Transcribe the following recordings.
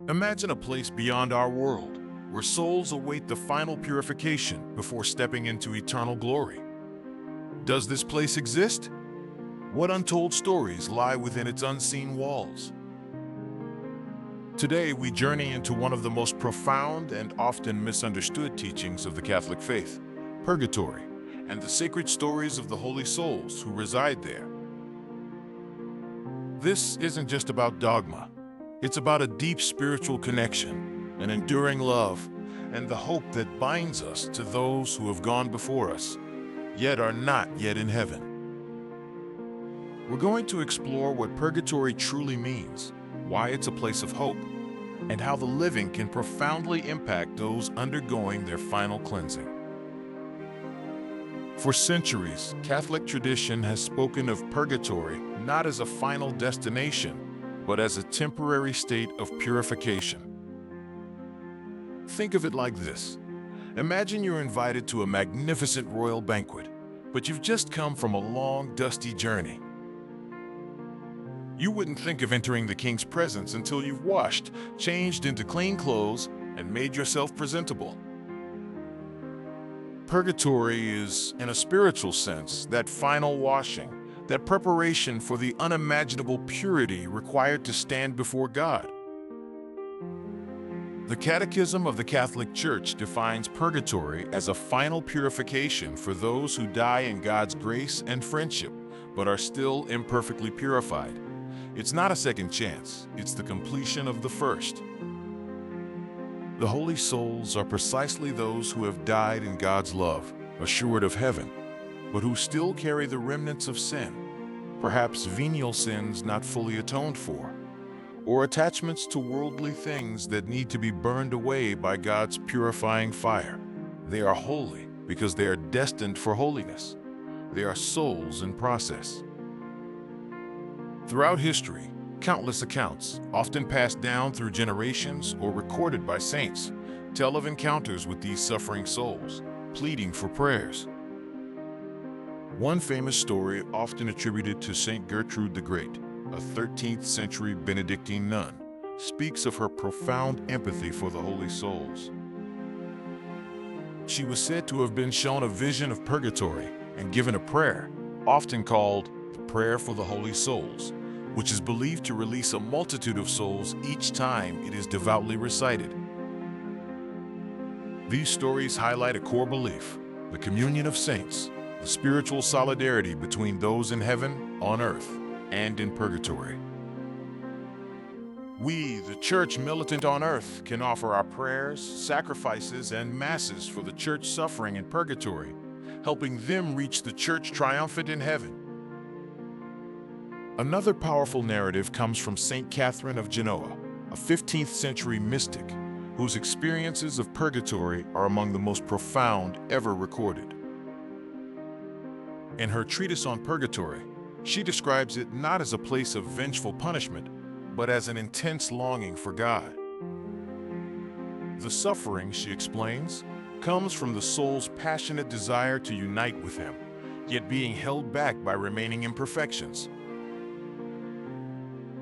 Imagine a place beyond our world, where souls await the final purification before stepping into eternal glory. Does this place exist? What untold stories lie within its unseen walls? Today, we journey into one of the most profound and often misunderstood teachings of the Catholic faith, purgatory, and the sacred stories of the holy souls who reside there. This isn't just about dogma. It's about a deep spiritual connection, an enduring love, and the hope that binds us to those who have gone before us, yet are not yet in heaven. We're going to explore what purgatory truly means, why it's a place of hope, and how the living can profoundly impact those undergoing their final cleansing. For centuries, Catholic tradition has spoken of purgatory not as a final destination, but as a temporary state of purification. Think of it like this. Imagine you're invited to a magnificent royal banquet, but you've just come from a long, dusty journey. You wouldn't think of entering the king's presence until you've washed, changed into clean clothes, and made yourself presentable. Purgatory is, in a spiritual sense, that final washing, that preparation for the unimaginable purity required to stand before God. The Catechism of the Catholic Church defines purgatory as a final purification for those who die in God's grace and friendship, but are still imperfectly purified. It's not a second chance, it's the completion of the first. The holy souls are precisely those who have died in God's love, assured of heaven, but who still carry the remnants of sin, perhaps venial sins not fully atoned for, or attachments to worldly things that need to be burned away by God's purifying fire. They are holy because they are destined for holiness. They are souls in process. Throughout history, countless accounts, often passed down through generations or recorded by saints, tell of encounters with these suffering souls, pleading for prayers. One famous story, often attributed to Saint Gertrude the Great, a 13th century Benedictine nun, speaks of her profound empathy for the holy souls. She was said to have been shown a vision of purgatory and given a prayer, often called the Prayer for the Holy Souls, which is believed to release a multitude of souls each time it is devoutly recited. These stories highlight a core belief: the communion of saints, the spiritual solidarity between those in heaven, on earth, and in purgatory. We, the Church militant on earth, can offer our prayers, sacrifices, and masses for the Church suffering in purgatory, helping them reach the Church triumphant in heaven. Another powerful narrative comes from Saint Catherine of Genoa, a 15th century mystic whose experiences of purgatory are among the most profound ever recorded. In her treatise on purgatory, she describes it not as a place of vengeful punishment, but as an intense longing for God. The suffering, she explains, comes from the soul's passionate desire to unite with Him, yet being held back by remaining imperfections.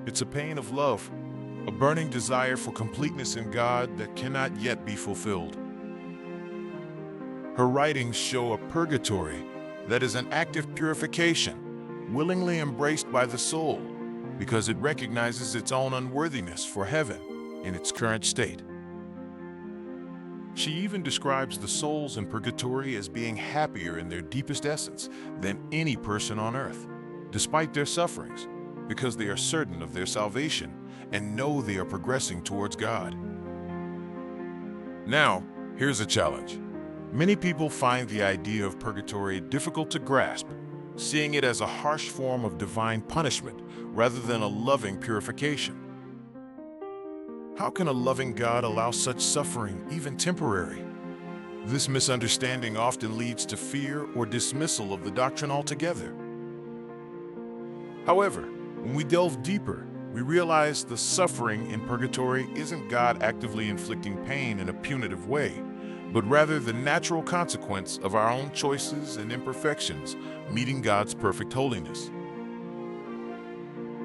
It's a pain of love, a burning desire for completeness in God that cannot yet be fulfilled. Her writings show a purgatory that is an active purification, willingly embraced by the soul, because it recognizes its own unworthiness for heaven in its current state. She even describes the souls in purgatory as being happier in their deepest essence than any person on earth, despite their sufferings, because they are certain of their salvation and know they are progressing towards God. Now, here's a challenge. Many people find the idea of purgatory difficult to grasp, seeing it as a harsh form of divine punishment rather than a loving purification. How can a loving God allow such suffering, even temporary? This misunderstanding often leads to fear or dismissal of the doctrine altogether. However, when we delve deeper, we realize the suffering in purgatory isn't God actively inflicting pain in a punitive way, but rather the natural consequence of our own choices and imperfections meeting God's perfect holiness.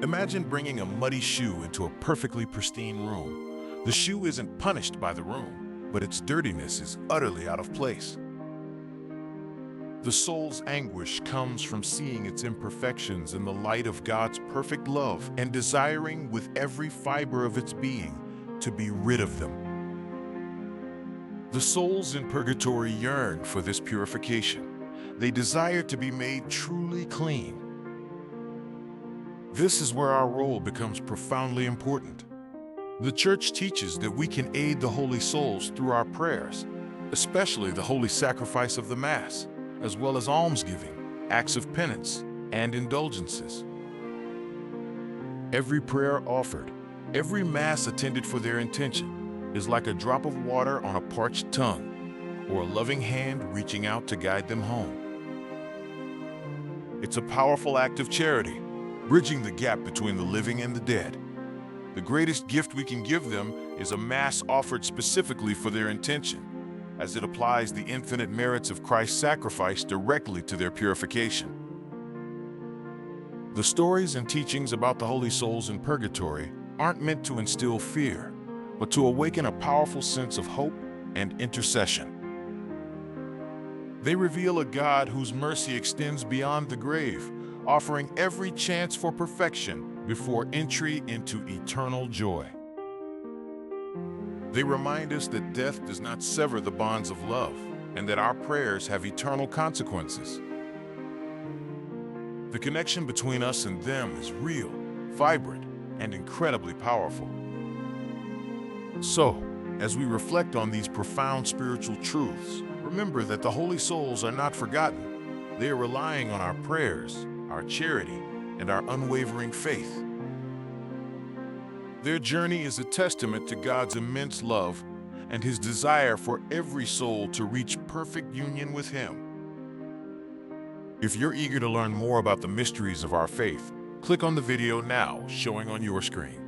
Imagine bringing a muddy shoe into a perfectly pristine room. The shoe isn't punished by the room, but its dirtiness is utterly out of place. The soul's anguish comes from seeing its imperfections in the light of God's perfect love and desiring with every fiber of its being to be rid of them. The souls in purgatory yearn for this purification. They desire to be made truly clean. This is where our role becomes profoundly important. The Church teaches that we can aid the holy souls through our prayers, especially the holy sacrifice of the Mass, as well as almsgiving, acts of penance, and indulgences. Every prayer offered, every Mass attended for their intention, is like a drop of water on a parched tongue, or a loving hand reaching out to guide them home. It's a powerful act of charity, bridging the gap between the living and the dead. The greatest gift we can give them is a Mass offered specifically for their intention, as it applies the infinite merits of Christ's sacrifice directly to their purification. The stories and teachings about the holy souls in purgatory aren't meant to instill fear, but to awaken a powerful sense of hope and intercession. They reveal a God whose mercy extends beyond the grave, offering every chance for perfection before entry into eternal joy. They remind us that death does not sever the bonds of love, and that our prayers have eternal consequences. The connection between us and them is real, vibrant, and incredibly powerful. So, as we reflect on these profound spiritual truths, remember that the holy souls are not forgotten. They are relying on our prayers, our charity, and our unwavering faith. Their journey is a testament to God's immense love and His desire for every soul to reach perfect union with Him. If you're eager to learn more about the mysteries of our faith, click on the video now showing on your screen.